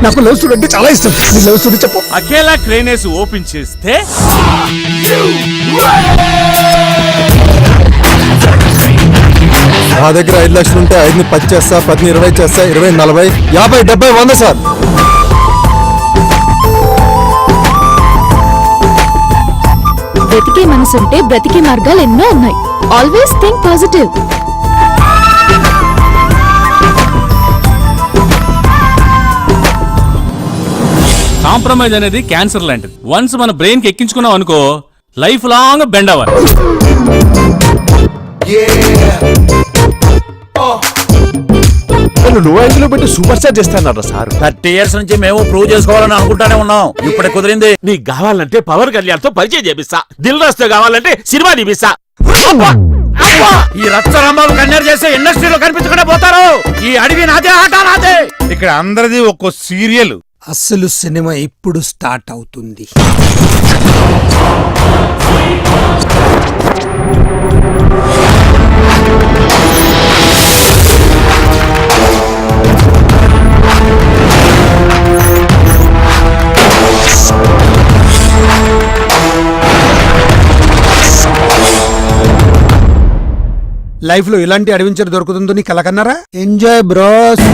నాకు love story అంటే చాలా ఇష్టం. నీ లవ్ స్టోరీ చెప్పు. అకేలా క్రేనేసి ఓపెన్ చేస్తే నా దగ్గర 5 లక్షలు ఉంటే 5ని 10 చేస్తా, 10ని 20 చేస్తా, 20 40 50 70 100 సార్. బ్రతికే మనసుంటే బ్రతికే మార్గాలు ఎన్నో ఉన్నాయి. Always think positive. కాంప్రమైజ్ అనేది క్యాన్సర్ లాంటిది. వన్స్ మన బ్రెయిన్ కి ఎక్కించుకున్నాం అనుకో లైఫ్ లాంగ్ బెండ్ అవ్వాలి. లో యాంగిల్ పెట్టి సూపర్ స్టార్ చేస్తానన్నారు సార్. 30 years నుంచి మేము ప్రూవ్ చేసుకోవాలని అనుకుంటానే ఉన్నాం. ఇప్పుడే కుదిరింది. నీకు కావాలంటే పవర్ కళ్యాణ్ తో పరిచయం చేపిస్తా. దిల్ రాస్తే కావాలంటే సినిమా తీపిస్తా. ఈ రచ్చరంబాలు కన్యర్ చేసే ఇండస్ట్రీలో కనిపించకుండా పోతారు. ఈ అడవి నాదే, ఆట నాదే. ఇక్కడ అందరిది ఒక్కో సీరియల్. అసలు సినిమా ఇప్పుడు స్టార్ట్ అవుతుంది. లైఫ్ లో ఇలాంటి అడ్వెంచర్ దొరుకుతుందో నీ కలకన్నారా? Enjoy bros.